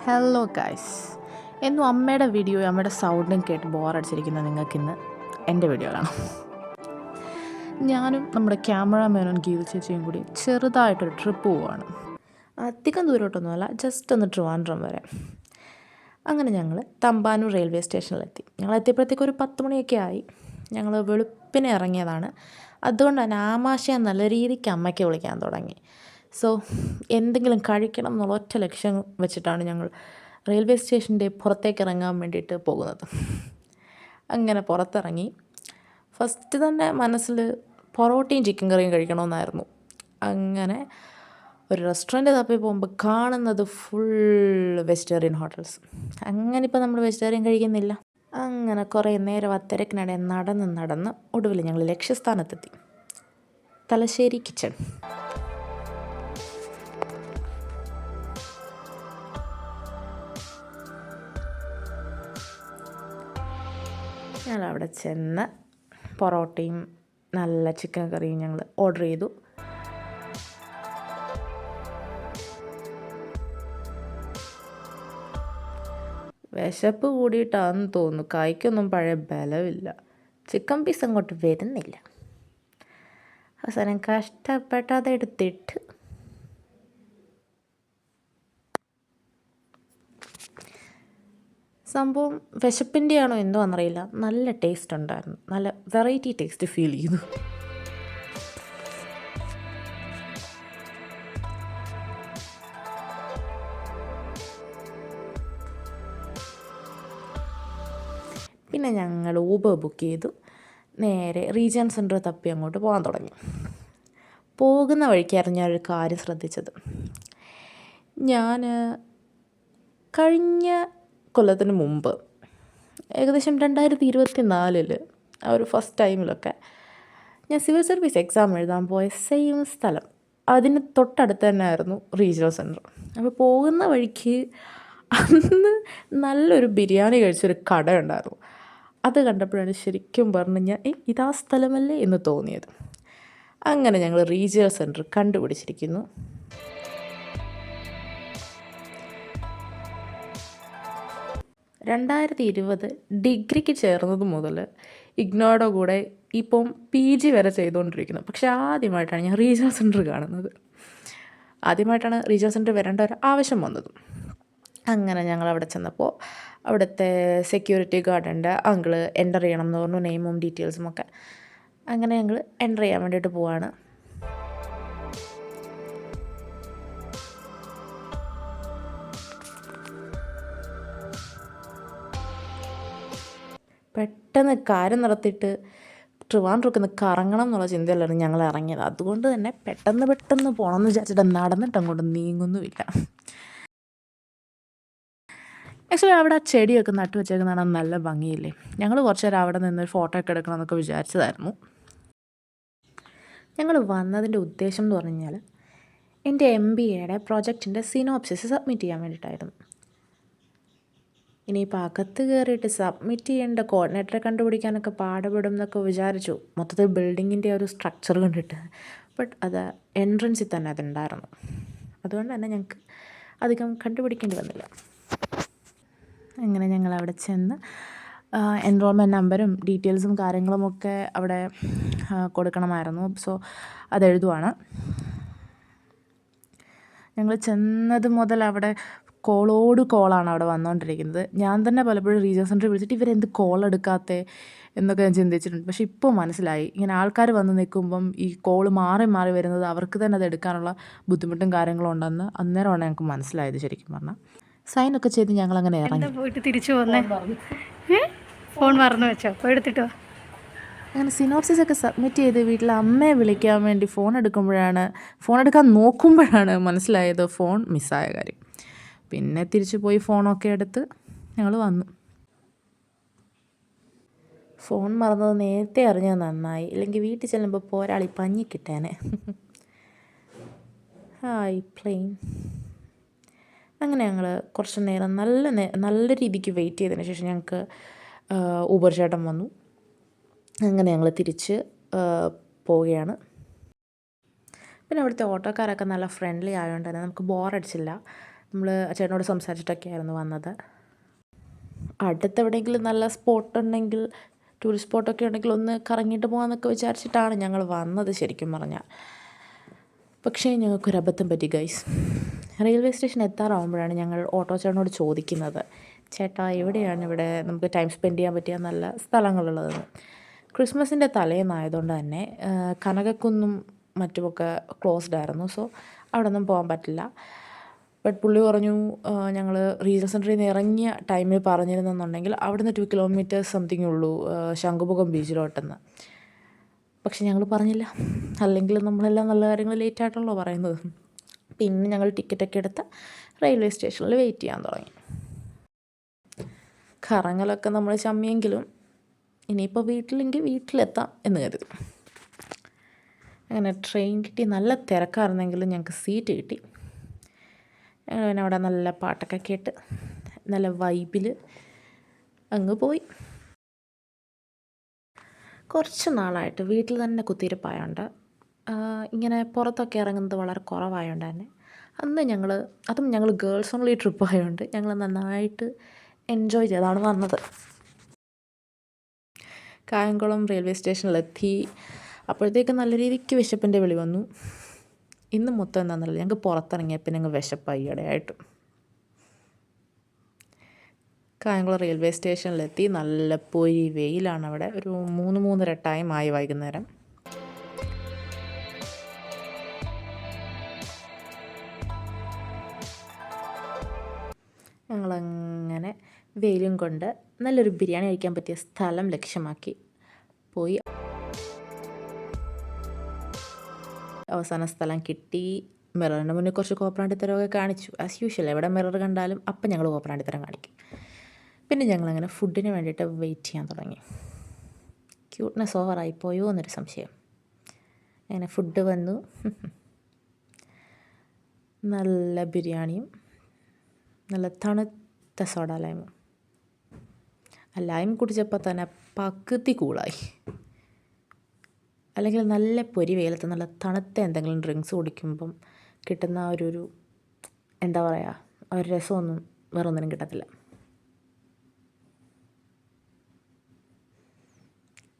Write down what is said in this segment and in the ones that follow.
Hello guys, എന്നും അമ്മയുടെ video അമ്മയുടെ സൗണ്ടും കേട്ട് ബോറടിച്ചിരിക്കുന്ന നിങ്ങൾക്കിന്ന് എൻ്റെ വീഡിയോ കാണാം. ഞാനും നമ്മുടെ ക്യാമറാമാനും ഗീത ചേച്ചിയും കൂടി ചെറുതായിട്ടൊരു ട്രിപ്പ് പോവുകയാണ്. അധികം ദൂരോട്ടൊന്നുമല്ല, ജസ്റ്റ് ഒന്ന് ട്രിവാൻഡ്രം വരെ. അങ്ങനെ ഞങ്ങൾ തമ്പാനൂർ റെയിൽവേ സ്റ്റേഷനിലെത്തി. ഞങ്ങൾ എത്തിയപ്പോഴത്തേക്ക് ഒരു 10 മണിയൊക്കെ ആയി. ഞങ്ങൾ വെളുപ്പിനെ ഇറങ്ങിയതാണ്. അതുകൊണ്ട് തന്നെ ആമാശയം നല്ല രീതിക്ക് അമ്മയ്ക്ക് വിളിക്കാൻ തുടങ്ങി. സോ എന്തെങ്കിലും കഴിക്കണം എന്നുള്ള ഒറ്റ ലക്ഷ്യം വെച്ചിട്ടാണ് ഞങ്ങൾ റെയിൽവേ സ്റ്റേഷൻ്റെ പുറത്തേക്ക് ഇറങ്ങാൻ വേണ്ടിയിട്ട് പോകുന്നത്. അങ്ങനെ പുറത്തിറങ്ങി. ഫസ്റ്റ് തന്നെ മനസ്സിൽ പൊറോട്ടയും ചിക്കൻ കറിയും കഴിക്കണമെന്നായിരുന്നു. അങ്ങനെ ഒരു റെസ്റ്റോറൻറ്റ് തപ്പി പോകുമ്പോൾ കാണുന്നത് ഫുൾ വെജിറ്റേറിയൻ ഹോട്ടൽസ്. അങ്ങനെ ഇപ്പോൾ നമ്മൾ വെജിറ്റേറിയൻ കഴിക്കുന്നില്ല. അങ്ങനെ കുറേ നേരം ആ തിരക്കിനിടെ നടന്ന് ഒടുവിൽ ഞങ്ങൾ ലക്ഷ്യസ്ഥാനത്തെത്തി. തലശ്ശേരി കിച്ചൺ. ഞങ്ങൾ അവിടെ ചെന്ന് പൊറോട്ടയും നല്ല ചിക്കൻ കറിയും ഞങ്ങൾ ഓർഡർ ചെയ്തു. വിശപ്പ് കൂടിയിട്ടാണെന്ന് തോന്നുന്നു, കൈക്കൊന്നും പഴയ ബലമില്ല. ചിക്കൻ പീസ് അങ്ങോട്ട് വരുന്നില്ല. അവസാനം കഷ്ടപ്പെട്ടതെടുത്തിട്ട് സംഭവം വിശപ്പിൻ്റെയാണോ എന്തോ എന്നറിയില്ല, നല്ല ടേസ്റ്റ് ഉണ്ടായിരുന്നു. നല്ല വെറൈറ്റി ടേസ്റ്റ് ഫീൽ ചെയ്തു. പിന്നെ ഞങ്ങൾ ഊബർ ബുക്ക് ചെയ്തു നേരെ റീജിയൻ സെൻറ്റർ തപ്പി അങ്ങോട്ട് പോകാൻ തുടങ്ങി. പോകുന്ന വഴിക്കായിരുന്നു ഞാനൊരു കാര്യം ശ്രദ്ധിച്ചത്. ഞാൻ കഴിഞ്ഞ കൊല്ലത്തിന് മുമ്പ് ഏകദേശം 2024 ആ ഒരു ഫസ്റ്റ് ടൈമിലൊക്കെ ഞാൻ സിവിൽ സർവീസ് എക്സാം എഴുതാൻ പോയ സെയിം സ്ഥലം, അതിന് തൊട്ടടുത്ത് തന്നെ ആയിരുന്നു റീജിയണൽ സെൻറ്റർ. അപ്പോൾ പോകുന്ന വഴിക്ക് അന്ന് നല്ലൊരു ബിരിയാണി കഴിച്ചൊരു കട ഉണ്ടായിരുന്നു. അത് കണ്ടപ്പോഴാണ് ശരിക്കും പറഞ്ഞു ഞാൻ ഇതാ സ്ഥലമല്ലേ എന്ന് തോന്നിയത്. അങ്ങനെ ഞങ്ങൾ റീജിയണൽ സെൻറ്റർ കണ്ടുപിടിച്ചിരിക്കുന്നു. ഡിഗ്രിക്ക് ചേർന്നത് മുതൽ ഇഗ്നോയുടെ കൂടെ ഇപ്പം PG വരെ ചെയ്തുകൊണ്ടിരിക്കുന്നു. പക്ഷെ ആദ്യമായിട്ടാണ് ഞാൻ റീജിയണൽ സെൻറ്റർ കാണുന്നത്. ആദ്യമായിട്ടാണ് റീജിയണൽ സെൻറ്റർ വരേണ്ട ഒരു ആവശ്യം വന്നത്. അങ്ങനെ ഞങ്ങൾ അവിടെ ചെന്നപ്പോൾ അവിടുത്തെ സെക്യൂരിറ്റി ഗാർഡിൻ്റെ അങ്കിള് എൻ്റർ ചെയ്യണം എന്ന് പറഞ്ഞു, നെയിമും ഡീറ്റെയിൽസും ഒക്കെ. അങ്ങനെ ഞങ്ങൾ എൻ്റർ ചെയ്യാൻ വേണ്ടിയിട്ട് പോവാണ്. പെട്ടെന്ന് കാര്യം നടത്തിയിട്ട് ട്രിവാൻഡ്രമൊക്കെ ഒന്ന് കറങ്ങണം എന്നുള്ള ചിന്തയിലായിരുന്നു ഞങ്ങൾ ഇറങ്ങിയത്. അതുകൊണ്ട് തന്നെ പെട്ടെന്ന് പോകണമെന്ന് വിചാരിച്ചിട്ട് നടന്നിട്ട് അങ്ങോട്ട് നീങ്ങുന്നുമില്ല. ആക്ച്വലി അവിടെ ആ ചെടിയൊക്കെ നട്ടു വെച്ചേക്കുന്നതാണ് നല്ല ഭംഗിയില്ലേ. ഞങ്ങൾ കുറച്ച് നേരം അവിടെ നിന്ന് ഫോട്ടോ ഒക്കെ എടുക്കണമെന്നൊക്കെ വിചാരിച്ചതായിരുന്നു. ഞങ്ങൾ വന്നതിൻ്റെ ഉദ്ദേശം എന്ന് പറഞ്ഞു കഴിഞ്ഞാൽ എൻ്റെ MBAയുടെ പ്രോജക്റ്റിൻ്റെ സിനോപ്സിസ് സബ്മിറ്റ് ചെയ്യാൻ വേണ്ടിയിട്ടായിരുന്നു. ഇനിയിപ്പോൾ അകത്ത് കയറിയിട്ട് സബ്മിറ്റ് ചെയ്യേണ്ട കോർഡിനേറ്ററെ കണ്ടുപിടിക്കാനൊക്കെ പാടുപെടും എന്നൊക്കെ വിചാരിച്ചു, മൊത്തത്തിൽ ബിൽഡിങ്ങിൻ്റെ ഒരു സ്ട്രക്ചർ കണ്ടിട്ട്. ബട്ട് അത് എൻട്രൻസിൽ തന്നെ അതുണ്ടായിരുന്നു. അതുകൊണ്ട് തന്നെ ഞങ്ങൾക്ക് അധികം കണ്ടുപിടിക്കേണ്ടി വന്നില്ല. അങ്ങനെ ഞങ്ങൾ അവിടെ ചെന്ന് എൻറോൾമെൻറ്റ് നമ്പരും ഡീറ്റെയിൽസും കാര്യങ്ങളുമൊക്കെ അവിടെ കൊടുക്കണമായിരുന്നു. സോ അതെഴുതുവാണ്. ഞങ്ങൾ ചെന്നത് മുതൽ അവിടെ കോളാണ് അവിടെ വന്നുകൊണ്ടിരിക്കുന്നത്. ഞാൻ തന്നെ പലപ്പോഴും റീജിയണൽ സെൻറ്ററിൽ വിളിച്ചിട്ട് ഇവരെന്ത് കോൾ എടുക്കാത്തേ എന്നൊക്കെ ഞാൻ ചിന്തിച്ചിട്ടുണ്ട്. പക്ഷേ ഇപ്പോൾ മനസ്സിലായി, ഇങ്ങനെ ആൾക്കാർ വന്ന് നിൽക്കുമ്പം ഈ കോള് മാറി വരുന്നത് അവർക്ക് തന്നെ അത് എടുക്കാനുള്ള ബുദ്ധിമുട്ടും കാര്യങ്ങളും ഉണ്ടെന്ന് അന്നേരമാണ് ഞങ്ങൾക്ക് മനസ്സിലായത്. ശരിക്കും പറഞ്ഞാൽ സൈനൊക്കെ ചെയ്ത് ഞങ്ങളങ്ങനെ ഇറങ്ങി. പോയിട്ട് തിരിച്ചു വന്നേ, ഫോൺ മറന്നു വെച്ചോ, പോയി എടുത്തിട്ടോ. അങ്ങനെ സിനോപ്സിസൊക്കെ സബ്മിറ്റ് ചെയ്ത് വീട്ടിൽ അമ്മയെ വിളിക്കാൻ വേണ്ടി ഫോൺ എടുക്കാൻ നോക്കുമ്പോഴാണ് മനസ്സിലായത് ഫോൺ മിസ്സായ കാര്യം. പിന്നെ തിരിച്ചു പോയി ഫോണൊക്കെ എടുത്ത് ഞങ്ങൾ വന്നു. ഫോൺ മറന്നത് നേരത്തെ അറിഞ്ഞത് നന്നായി, ഇല്ലെങ്കിൽ വീട്ടിൽ ചെല്ലുമ്പോൾ പോരാളി പഞ്ഞി കിട്ടാനെ. Hi plain. അങ്ങനെ ഞങ്ങൾ കുറച്ച് നേരം നല്ല രീതിക്ക് വെയിറ്റ് ചെയ്തതിന് ശേഷം ഞങ്ങൾക്ക് ഊബർ ചേട്ടൻ വന്നു. അങ്ങനെ ഞങ്ങൾ തിരിച്ച് പോവുകയാണ്. പിന്നെ അവിടുത്തെ ഓട്ടോക്കാരൊക്കെ നല്ല ഫ്രണ്ട്ലി ആയതുകൊണ്ട് തന്നെ നമുക്ക് ബോറടിച്ചില്ല. നമ്മൾ ചേട്ടനോട് സംസാരിച്ചിട്ടൊക്കെ ആയിരുന്നു വന്നത്. അടുത്തെവിടെയെങ്കിലും നല്ല സ്പോട്ട് ഉണ്ടെങ്കിൽ, ടൂറിസ്റ്റ് സ്പോട്ടൊക്കെ ഉണ്ടെങ്കിൽ ഒന്ന് കറങ്ങിയിട്ട് പോകാമെന്നൊക്കെ വിചാരിച്ചിട്ടാണ് ഞങ്ങൾ വന്നത് ശരിക്കും പറഞ്ഞാൽ. പക്ഷേ ഞങ്ങൾക്കൊരു അബദ്ധം പറ്റി ഗൈസ്. റെയിൽവേ സ്റ്റേഷൻ എത്താറാവുമ്പോഴാണ് ഞങ്ങൾ ഓട്ടോ ചേട്ടനോട് ചോദിക്കുന്നത്, ചേട്ടാ എവിടെയാണ് ഇവിടെ നമുക്ക് ടൈം സ്പെൻഡ് ചെയ്യാൻ പറ്റിയ നല്ല സ്ഥലങ്ങളുള്ളതെന്ന്. ക്രിസ്മസിൻ്റെ തലേന്നായതുകൊണ്ട് തന്നെ കനകക്കുന്നും മറ്റുമൊക്കെ ക്ലോസ്ഡ് ആയിരുന്നു. സോ അവിടെ ഒന്നും പോകാൻ പറ്റില്ല. ബട്ട് പുള്ളി പറഞ്ഞു ഞങ്ങൾ റീജിയണൽ സെൻറ്ററിൽ നിന്ന് ഇറങ്ങിയ ടൈമിൽ പറഞ്ഞിരുന്നെന്നുണ്ടെങ്കിൽ അവിടുന്ന് 2 കിലോമീറ്റേഴ്സ് സംതിങ് ഉള്ളൂ ശംഖുമുഖം ബീച്ചിലോട്ടെന്ന്. പക്ഷെ ഞങ്ങൾ പറഞ്ഞില്ല. അല്ലെങ്കിൽ നമ്മളെല്ലാം നല്ല കാര്യങ്ങൾ ലേറ്റായിട്ടാണല്ലോ പറയുന്നത്. പിന്നെ ഞങ്ങൾ ടിക്കറ്റൊക്കെ എടുത്ത് റെയിൽവേ സ്റ്റേഷനിൽ വെയിറ്റ് ചെയ്യാൻ തുടങ്ങി. കറങ്ങലൊക്കെ നമ്മൾ ചമ്മിയെങ്കിലും ഇനിയിപ്പോൾ വീട്ടിലെങ്കിൽ വീട്ടിലെത്താം എന്ന് കരുതി. അങ്ങനെ ട്രെയിൻ കിട്ടി. നല്ല തിരക്കായിരുന്നെങ്കിലും ഞങ്ങൾക്ക് സീറ്റ് കിട്ടി. പിന്നെ അവിടെ നല്ല പാട്ടൊക്കെ കേട്ട് നല്ല വൈബിൽ അങ്ങ് പോയി. കുറച്ച് നാളായിട്ട് വീട്ടിൽ തന്നെ കുത്തിയിരിപ്പായതുകൊണ്ട് ഇങ്ങനെ പുറത്തൊക്കെ ഇറങ്ങുന്നത് വളരെ കുറവായതുകൊണ്ട് തന്നെ അതും ഞങ്ങൾ ഗേൾസ് ഓൺലി ട്രിപ്പ് ആയതുകൊണ്ട് ഞങ്ങൾ നന്നായിട്ട് എൻജോയ് ചെയ്താണ് വന്നത്. കായംകുളം റെയിൽവേ സ്റ്റേഷനിലെത്തി. അപ്പോഴത്തേക്ക് നല്ല രീതിക്ക് വിശപ്പിൻ്റെ വിളി വന്നു. ഇന്ന് മൊത്തം എന്താണെന്നറിയില്ല, ഞങ്ങൾക്ക് പുറത്തിറങ്ങിയ പിന്നെ ഞങ്ങൾ വിശപ്പായി ഇടയായിട്ട്. കായംകുളം റെയിൽവേ സ്റ്റേഷനിലെത്തി. നല്ല പൊരി വെയിലാണ് അവിടെ. ഒരു 3-3:30 ടൈമായി വൈകുന്നേരം. ഞങ്ങളങ്ങനെ വെയിലും കൊണ്ട് നല്ലൊരു ബിരിയാണി കഴിക്കാൻ പറ്റിയ സ്ഥലം ലക്ഷ്യമാക്കി പോയി. അവസാന സ്ഥലം കിട്ടി. മിററിൻ്റെ മുന്നിൽ കുറച്ച് കോപ്രാണ്ടിത്തരമൊക്കെ കാണിച്ചു. ആസ് യൂഷ്വൽ എവിടെ മിറർ കണ്ടാലും അപ്പം ഞങ്ങൾ കോപ്രാണ്ടിത്തരം കാണിക്കും. പിന്നെ ഞങ്ങളങ്ങനെ ഫുഡിന് വേണ്ടിയിട്ട് വെയിറ്റ് ചെയ്യാൻ തുടങ്ങി. ക്യൂട്ട്നെസ് ഓവറായിപ്പോയോ എന്നൊരു സംശയം. അങ്ങനെ ഫുഡ് വന്നു. നല്ല ബിരിയാണിയും നല്ല തണുത്ത സോഡ ലൈമും. ആ ലൈം കുടിച്ചപ്പോൾ തന്നെ പകുതി കൂളായി. അല്ലെങ്കിൽ നല്ല പൊരി വെയിലത്ത് നല്ല തണുത്ത എന്തെങ്കിലും ഡ്രിങ്ക്സ് കുടിക്കുമ്പം കിട്ടുന്ന ഒരു എന്താ പറയുക, ഒരു രസമൊന്നും വേറെ ഒന്നിനും കിട്ടത്തില്ല.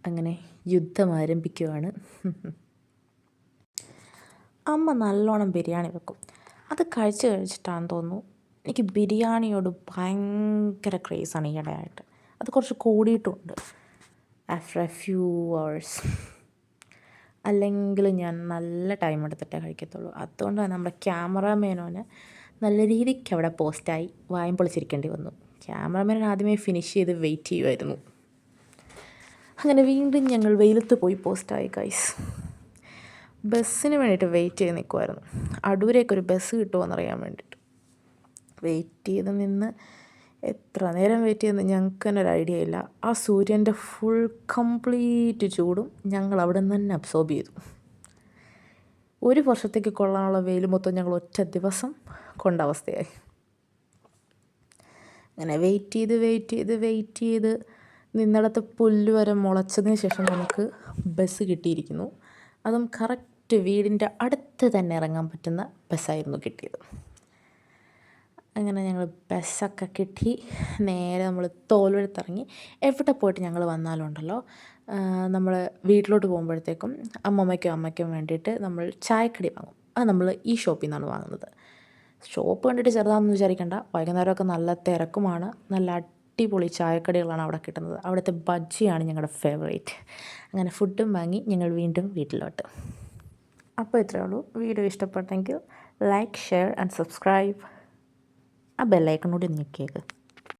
അങ്ങനെ യുദ്ധം ആരംഭിക്കുകയാണ്. അമ്മ നല്ലോണം ബിരിയാണി വെക്കും. അത് കഴിച്ചിട്ടാണെന്ന് തോന്നുന്നു എനിക്ക് ബിരിയാണിയോട് ഭയങ്കര ക്രേസാണ് ഈയിടെയായിട്ട്. അത് കുറച്ച് കൂടിയിട്ടുമുണ്ട് ആഫ്റ്റർ എ ഫ്യൂ അവേഴ്സ്. അല്ലെങ്കിൽ ഞാൻ നല്ല ടൈം എടുത്തിട്ടേ കഴിക്കത്തുള്ളൂ. അതുകൊണ്ട് തന്നെ നമ്മുടെ ക്യാമറാമാനോന് നല്ല രീതിക്ക് അവിടെ പോസ്റ്റായി വായും പൊളിച്ചിരിക്കേണ്ടി വന്നു. ക്യാമറാമാൻ ആദ്യമേ ഫിനിഷ് ചെയ്ത് വെയിറ്റ് ചെയ്യുമായിരുന്നു. അങ്ങനെ വീണ്ടും ഞങ്ങൾ വെയിലത്ത് പോയി പോസ്റ്റായി ഗൈസ്. ബസ്സിന് വേണ്ടിയിട്ട് വെയിറ്റ് ചെയ്ത് നിൽക്കുമായിരുന്നു. അടൂരേക്കൊരു ബസ് കിട്ടുമോയെന്നറിയാൻ വേണ്ടിയിട്ട് വെയിറ്റ് ചെയ്ത് നിന്ന് എത്ര നേരം വെയിറ്റ് ചെയ്തെന്ന് ഞങ്ങൾക്ക് തന്നെ ഒരു ഐഡിയ ഇല്ല. ആ സൂര്യൻ്റെ ഫുൾ കംപ്ലീറ്റ് ചൂടും ഞങ്ങൾ അവിടെ നിന്ന് തന്നെ അബ്സോർബ് ചെയ്തു. ഒരു വർഷത്തേക്ക് കൊള്ളാനുള്ള വെയിൽ മൊത്തം ഞങ്ങൾ ഒറ്റ ദിവസം കൊണ്ട അവസ്ഥയായി. അങ്ങനെ വെയിറ്റ് ചെയ്ത് നിന്നിടത്ത് പുല്ല് വരെ മുളച്ചതിന് ശേഷം നമുക്ക് ബസ് കിട്ടിയിരിക്കുന്നു. അതും കറക്റ്റ് വീടിൻ്റെ അടുത്ത് തന്നെ ഇറങ്ങാൻ പറ്റുന്ന ബസ്സായിരുന്നു കിട്ടിയത്. അങ്ങനെ ഞങ്ങൾ ബസ്സൊക്കെ കിട്ടി നേരെ നമ്മൾ തോൽവഴുത്തിറങ്ങി. എവിടെ പോയിട്ട് ഞങ്ങൾ വന്നാലും ഉണ്ടല്ലോ, നമ്മൾ വീട്ടിലോട്ട് പോകുമ്പോഴത്തേക്കും അമ്മയ്ക്കും വേണ്ടിയിട്ട് നമ്മൾ ചായക്കടി വാങ്ങും. അത് നമ്മൾ ഈ ഷോപ്പിൽ നിന്നാണ് വാങ്ങുന്നത്. ഷോപ്പ് കണ്ടിട്ട് ചെറുതാണെന്ന് വിചാരിക്കേണ്ട, വൈകുന്നേരമൊക്കെ നല്ല തിരക്കുമാണ്. നല്ല അടിപൊളി ചായക്കടികളാണ് അവിടെ കിട്ടുന്നത്. അവിടുത്തെ ബജ്ജിയാണ് ഞങ്ങളുടെ ഫേവറേറ്റ്. അങ്ങനെ ഫുഡും വാങ്ങി ഞങ്ങൾ വീണ്ടും വീട്ടിലോട്ട്. അപ്പോൾ ഇത്രയേ ഉള്ളൂ. വീഡിയോ ഇഷ്ടപ്പെട്ടെങ്കിൽ ലൈക്ക്, ഷെയർ ആൻഡ് സബ്സ്ക്രൈബ്. ആ ബെല്ലൈക്കൺ കൂടി ഞെക്കിയേക്ക്.